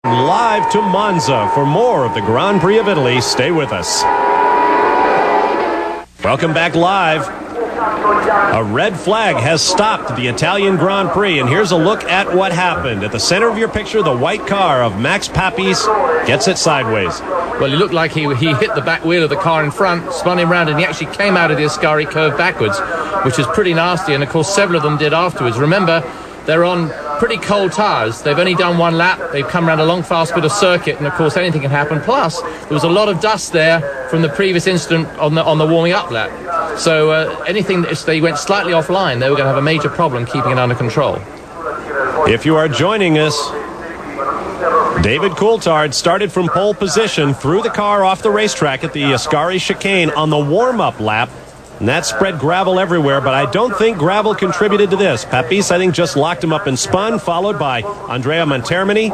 Live to Monza for more of the Grand Prix of Italy. Stay with us. Welcome back live. A red flag has stopped the Italian Grand Prix, and here's a look at what happened. At the center of your picture, the white car of Max Papis gets it sideways. Well, it looked like he hit the back wheel of the car in front, spun him round, and he actually came out of the Ascari curve backwards, which is pretty nasty, and of course several of them did afterwards. Remember, they're on pretty cold tyres. They've only done one lap. They've come around a long, fast bit of circuit, and of course anything can happen. Plus, there was a lot of dust there from the previous incident on the warming up lap. So anything that if they went slightly offline, they were going to have a major problem keeping it under control. If you are joining us, David Coulthard started from pole position, threw the car off the racetrack at the Ascari chicane on the warm-up lap. And that spread gravel everywhere, but I don't think gravel contributed to this. Papis, I think, just locked him up and spun, followed by Andrea Montermini,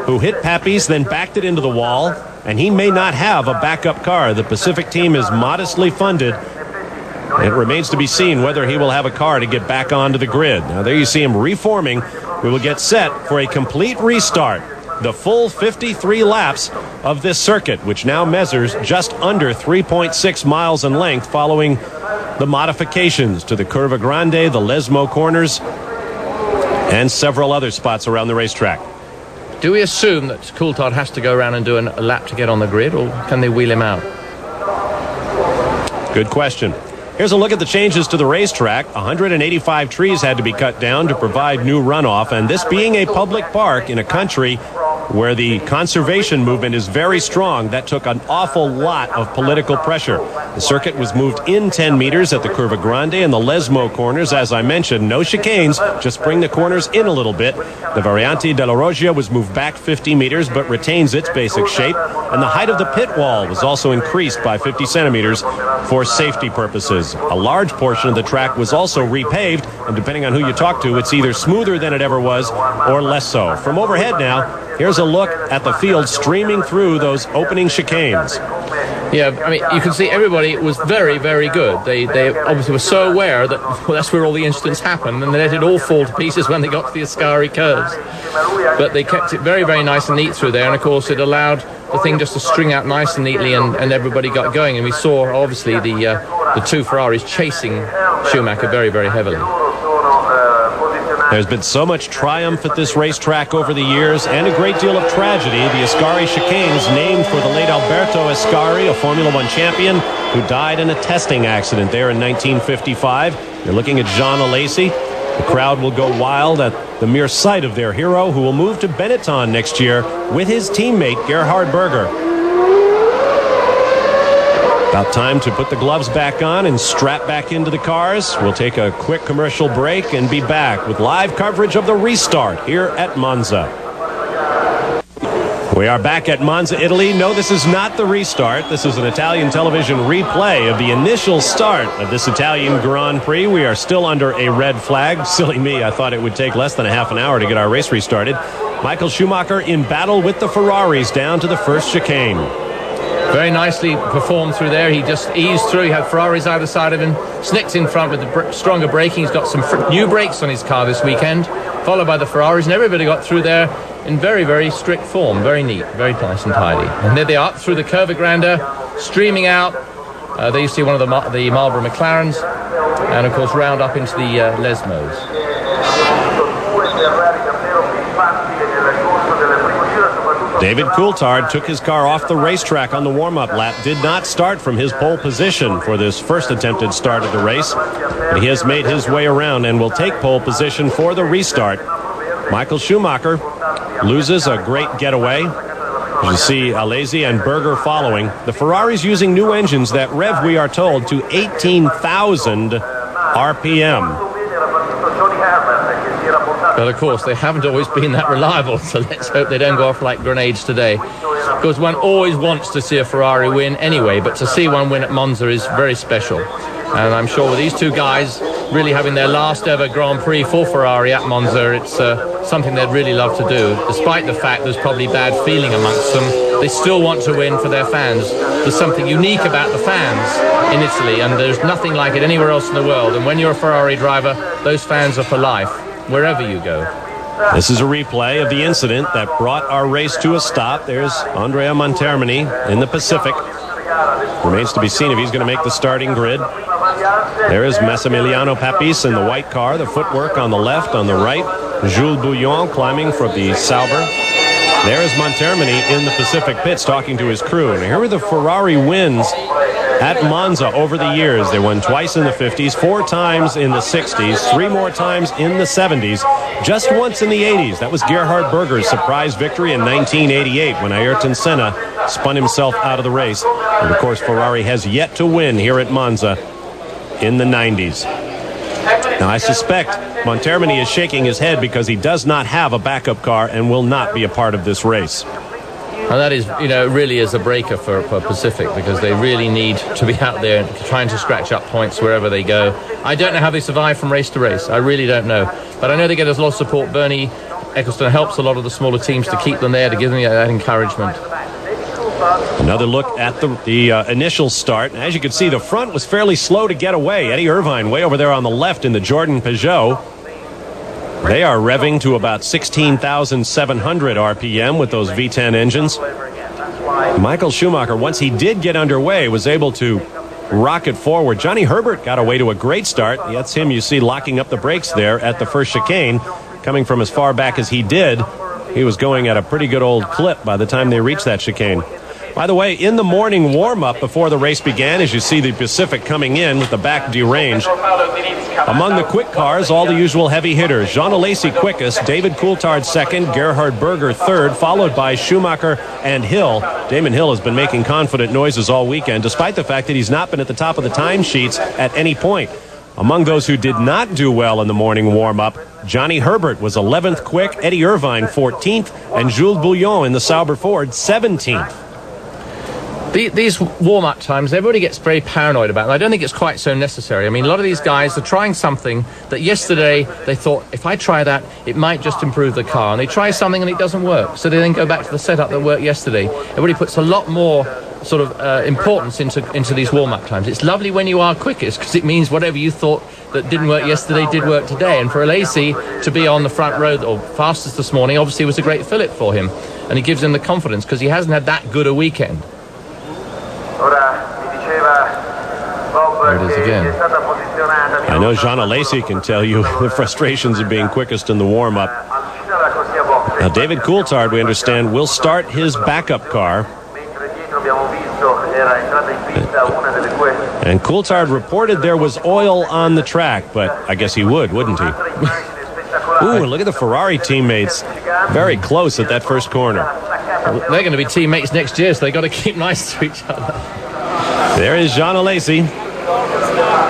who hit Papis, then backed it into the wall. And he may not have a backup car. The Pacific team is modestly funded. It remains to be seen whether he will have a car to get back onto the grid. Now, there you see him reforming. We will get set for a complete restart. The full 53 laps of this circuit, which now measures just under 3.6 miles in length following the modifications to the Curva Grande, the Lesmo corners, and several other spots around the racetrack. Do we assume that Coulthard has to go around and do a lap to get on the grid, or can they wheel him out? Good question. Here's a look at the changes to the racetrack. 185 trees had to be cut down to provide new runoff, and this being a public park in a country where the conservation movement is very strong, that took an awful lot of political pressure. The circuit was moved in 10 meters at the Curva Grande and the Lesmo corners. As I mentioned, no chicanes, just bring the corners in a little bit. The Variante della Roggia was moved back 50 meters but retains its basic shape, and the height of the pit wall was also increased by 50 centimeters for safety purposes. A large portion of the track was also repaved, and depending on who you talk to, it's either smoother than it ever was or less so. From overhead now, here's a look at the field streaming through those opening chicanes. Yeah, I mean, you can see everybody was very, very good. They obviously were so aware that that's where all the incidents happened, and they let it all fall to pieces when they got to the Ascari curves. But they kept it very, very nice and neat through there, and of course it allowed the thing just to string out nice and neatly, and everybody got going. And we saw, obviously, the two Ferraris chasing Schumacher very, very heavily. There's been so much triumph at this racetrack over the years, and a great deal of tragedy. The Ascari chicanes, named for the late Alberto Ascari, a Formula One champion who died in a testing accident there in 1955. You're looking at Jean Alesi. The crowd will go wild at the mere sight of their hero, who will move to Benetton next year with his teammate Gerhard Berger. About time to put the gloves back on and strap back into the cars. We'll take a quick commercial break and be back with live coverage of the restart here at Monza. We are back at Monza, Italy. No, this is not the restart. This is an Italian television replay of the initial start of this Italian Grand Prix. We are still under a red flag. Silly me, I thought it would take less than a half an hour to get our race restarted. Michael Schumacher in battle with the Ferraris down to the first chicane. Very nicely performed through there. He just eased through. He had Ferraris either side of him. Snicks in front with the stronger braking. He's got some new brakes on his car this weekend, followed by the Ferraris, and everybody got through there in very, very strict form. Very neat, very nice and tidy. And there they are, up through the Curva Grande, streaming out. There you see one of the Marlboro McLarens, and of course round up into the Lesmos. David Coulthard took his car off the racetrack on the warm-up lap, did not start from his pole position for this first attempted start of the race. But he has made his way around and will take pole position for the restart. Michael Schumacher loses a great getaway. You see Alesi and Berger following. The Ferraris using new engines that rev, we are told, to 18,000 RPM. But of course, they haven't always been that reliable, so let's hope they don't go off like grenades today. Because one always wants to see a Ferrari win anyway, but to see one win at Monza is very special. And I'm sure with these two guys really having their last ever Grand Prix for Ferrari at Monza, it's something they'd really love to do. Despite the fact there's probably bad feeling amongst them, they still want to win for their fans. There's something unique about the fans in Italy, and there's nothing like it anywhere else in the world. And when you're a Ferrari driver, those fans are for life, wherever you go. This is a replay of the incident that brought our race to a stop. There's Andrea Montermini in the Pacific. Remains to be seen if he's going to make the starting grid. There is Massimiliano Papis in the white car. The footwork on the left, on the right. Jules Bouillon climbing from the Sauber. There is Montermini in the Pacific pits talking to his crew. And here are the Ferrari wins at Monza over the years. They won twice in the 50s, 4 times in the 60s, 3 more times in the 70s, just once in the 80s. That was Gerhard Berger's surprise victory in 1988 when Ayrton Senna spun himself out of the race. And, of course, Ferrari has yet to win here at Monza in the 90s. Now, I suspect Montermini is shaking his head because he does not have a backup car and will not be a part of this race. And that is, really is a breaker for Pacific, because they really need to be out there trying to scratch up points wherever they go. I don't know how they survive from race to race. I really don't know. But I know they get a lot of support. Bernie Ecclestone helps a lot of the smaller teams to keep them there, to give them that encouragement. Another look at the initial start. As you can see, the front was fairly slow to get away. Eddie Irvine way over there on the left in the Jordan Peugeot. They are revving to about 16,700 RPM with those V10 engines. Michael Schumacher, once he did get underway, was able to rocket forward. Johnny Herbert got away to a great start. That's him you see locking up the brakes there at the first chicane. Coming from as far back as he did, he was going at a pretty good old clip by the time they reached that chicane. By the way, in the morning warm-up before the race began, as you see the Pacific coming in with the back deranged, among the quick cars, all the usual heavy hitters. Jean Alesi quickest, David Coulthard second, Gerhard Berger third, followed by Schumacher and Hill. Damon Hill has been making confident noises all weekend, despite the fact that he's not been at the top of the timesheets at any point. Among those who did not do well in the morning warm-up, Johnny Herbert was 11th quick, Eddie Irvine 14th, and Jules Bouillon in the Sauber Ford 17th. These warm-up times, everybody gets very paranoid about, and I don't think it's quite so necessary. I mean, a lot of these guys are trying something that yesterday they thought, if I try that, it might just improve the car. And they try something and it doesn't work. So they then go back to the setup that worked yesterday. Everybody puts a lot more sort of importance into these warm-up times. It's lovely when you are quickest, because it means whatever you thought that didn't work yesterday did work today. And for Alesi to be on the front row or fastest this morning obviously was a great fillip for him. And it gives him the confidence, because he hasn't had that good a weekend. There it is again. I know Jean Alesi can tell you the frustrations of being quickest in the warm-up. Now, David Coulthard, we understand, will start his backup car. And Coulthard reported there was oil on the track, but I guess he would, wouldn't he? Ooh, look at the Ferrari teammates. Very close at that first corner. They're going to be teammates next year, so they've got to keep nice to each other. There is Jean Alesi,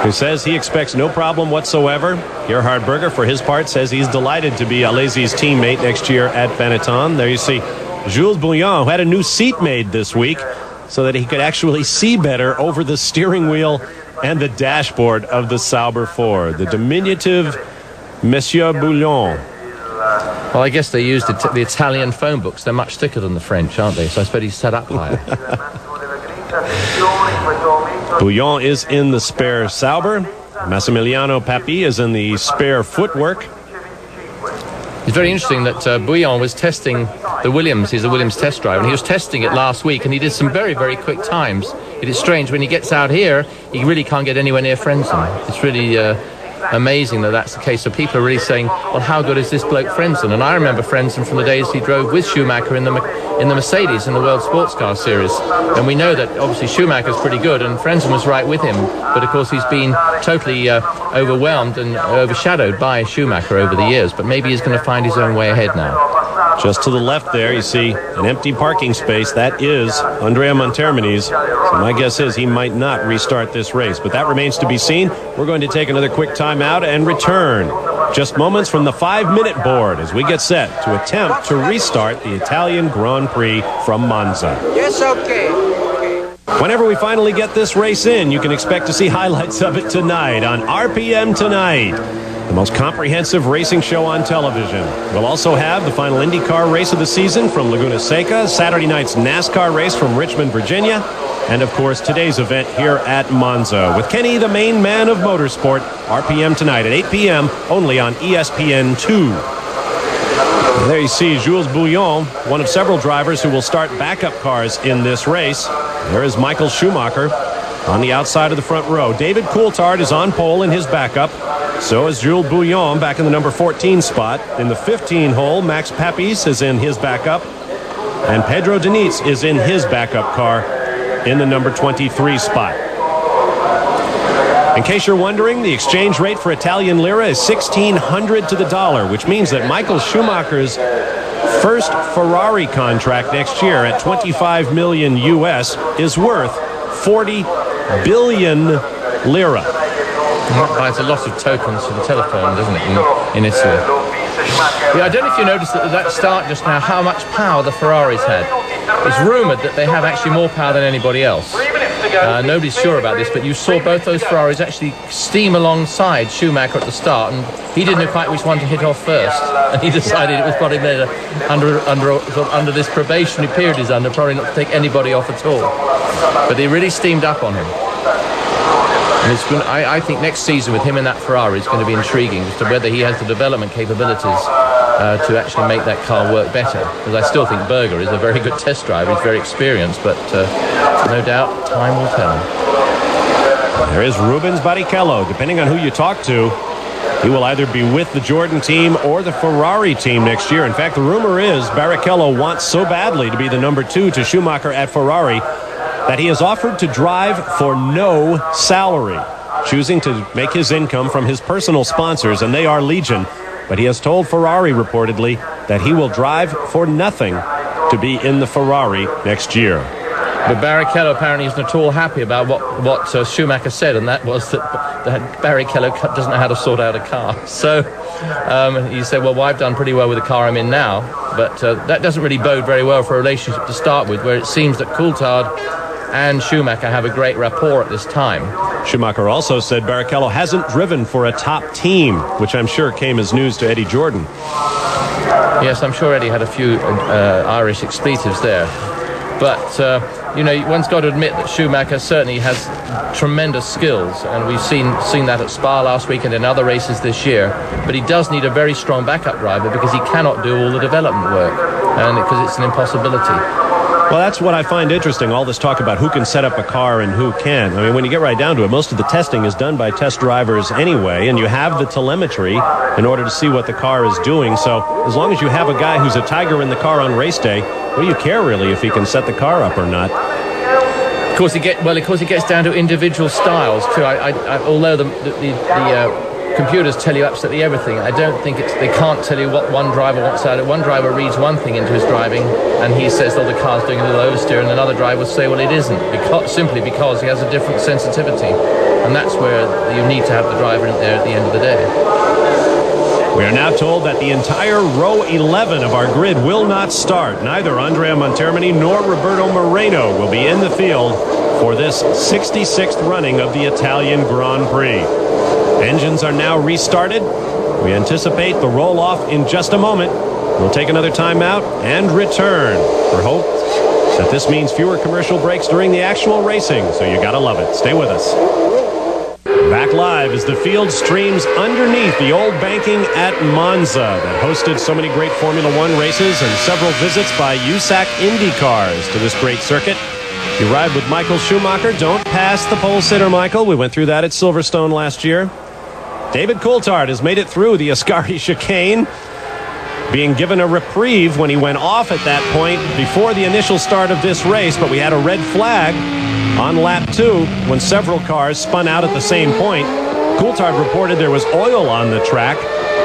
who says he expects no problem whatsoever. Gerhard Berger, for his part, says he's delighted to be Alesi's teammate next year at Benetton. There you see Jules Bouillon, who had a new seat made this week so that he could actually see better over the steering wheel and the dashboard of the Sauber Ford. The diminutive Monsieur Bouillon. Well, I guess they used the Italian phone books. They're much thicker than the French, aren't they? So I suppose he's set up higher. Bouillon is in the spare Sauber. Massimiliano Papi is in the spare footwork. It's very interesting that Bouillon was testing the Williams. He's a Williams test driver, and he was testing it last week, and he did some very, very quick times. It is strange. When he gets out here, he really can't get anywhere near Frenzen. It's really amazing that that's the case. So people are really saying, well, how good is this bloke Frenzen? And I remember Frenzen from the days he drove with Schumacher in the Mercedes in the World Sports Car Series. And we know that obviously Schumacher's pretty good, and Frenzen was right with him. But of course he's been totally overwhelmed and overshadowed by Schumacher over the years. But maybe he's going to find his own way ahead now. Just to the left there, you see an empty parking space. That is Andrea Montermini's. So my guess is he might not restart this race, but that remains to be seen. We're going to take another quick timeout and return just moments from the 5-minute board as we get set to attempt to restart the Italian Grand Prix from Monza. Yes, okay. Whenever we finally get this race in, you can expect to see highlights of it tonight on RPM Tonight, the most comprehensive racing show on television. We'll also have the final IndyCar race of the season from Laguna Seca, Saturday night's NASCAR race from Richmond, Virginia, and of course today's event here at Monza with Kenny, the main man of motorsport. RPM Tonight at 8 p.m. only on ESPN2. There you see Jules Bouillon, one of several drivers who will start backup cars in this race. There is Michael Schumacher on the outside of the front row. David Coulthard is on pole in his backup. So is Jules Bouillon back in the number 14 spot. In the 15 hole, Max Papis is in his backup. And Pedro Diniz is in his backup car in the number 23 spot. In case you're wondering, the exchange rate for Italian lira is 1,600 to the dollar, which means that Michael Schumacher's first Ferrari contract next year at 25 million US is worth 40 billion lira. That buys a lot of tokens for the telephone, doesn't it, in Italy? Yeah, I don't know if you noticed that start just now, how much power the Ferraris had. It's rumoured that they have actually more power than anybody else. Nobody's sure about this, but you saw both those Ferraris actually steam alongside Schumacher at the start, and he didn't know quite which one to hit off first. And he decided it was probably better under this probationary period he's under, probably not to take anybody off at all. But they really steamed up on him. And I think next season with him in that Ferrari is going to be intriguing as to whether he has the development capabilities to actually make that car work better. Because I still think Berger is a very good test driver. He's very experienced, but no doubt time will tell. There is Rubens Barrichello. Depending on who you talk to, he will either be with the Jordan team or the Ferrari team next year. In fact, the rumor is Barrichello wants so badly to be the number 2 to Schumacher at Ferrari that he has offered to drive for no salary, choosing to make his income from his personal sponsors, and they are legion. But he has told Ferrari reportedly that he will drive for nothing to be in the Ferrari next year. But Barrichello apparently isn't at all happy about what Schumacher said, and that was that Barrichello doesn't know how to sort out a car. So he said, well, I've done pretty well with the car I'm in now, but that doesn't really bode very well for a relationship to start with, where it seems that Coulthard and Schumacher have a great rapport at this time. Schumacher also said Barrichello hasn't driven for a top team, which I'm sure came as news to Eddie Jordan. Yes, I'm sure Eddie had a few Irish expletives there. But, one's got to admit that Schumacher certainly has tremendous skills, and we've seen that at Spa last week and in other races this year. But he does need a very strong backup driver because he cannot do all the development work, and because it's an impossibility. Well, that's what I find interesting, all this talk about who can set up a car and who can't. I mean, when you get right down to it, most of the testing is done by test drivers anyway, and you have the telemetry in order to see what the car is doing. So as long as you have a guy who's a tiger in the car on race day, what do you care really if he can set the car up or not? Of course, it gets down to individual styles too. Although the computers tell you absolutely everything, I don't think they can't tell you what one driver wants out of it. One driver reads one thing into his driving and he says, oh, the car's doing a little oversteer, and another driver will say, well, it isn't, simply because he has a different sensitivity. And that's where you need to have the driver in there at the end of the day. We are now told that the entire row 11 of our grid will not start. Neither Andrea Montermini nor Roberto Moreno will be in the field for this 66th running of the Italian Grand Prix. Engines are now restarted. We anticipate the roll-off in just a moment. We'll take another timeout and return for hope that this means fewer commercial breaks during the actual racing, so you gotta love it. Stay with us. Back live as the field streams underneath the old banking at Monza that hosted so many great Formula One races and several visits by USAC Indy cars to this great circuit. You ride with Michael Schumacher. Don't pass the pole sitter, Michael. We went through that at Silverstone last year. David Coulthard has made it through the Ascari chicane, being given a reprieve when he went off at that point before the initial start of this race, but we had a red flag on lap 2 when several cars spun out at the same point. Coulthard reported there was oil on the track.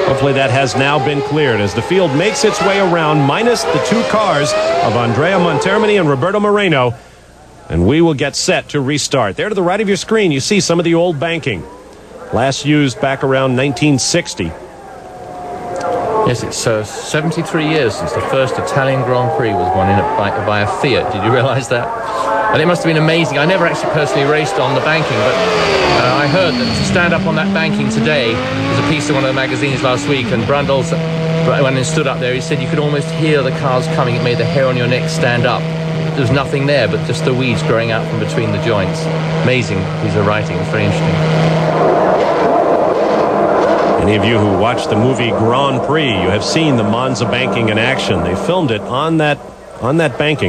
Hopefully that has now been cleared as the field makes its way around, minus the 2 cars of Andrea Montermini and Roberto Moreno, and we will get set to restart. There to the right of your screen, you see some of the old banking. Last used back around 1960. Yes, it's 73 years since the first Italian Grand Prix was won by a Fiat. Did you realise that? And it must have been amazing. I never actually personally raced on the banking, but I heard that to stand up on that banking today, there's a piece in one of the magazines last week, and Brundle, when he stood up there, he said you could almost hear the cars coming. It made the hair on your neck stand up. There was nothing there but just the weeds growing out from between the joints. Amazing piece of writing. It's very interesting. Any of you who watched the movie Grand Prix, you have seen the Monza banking in action. They filmed it on that banking.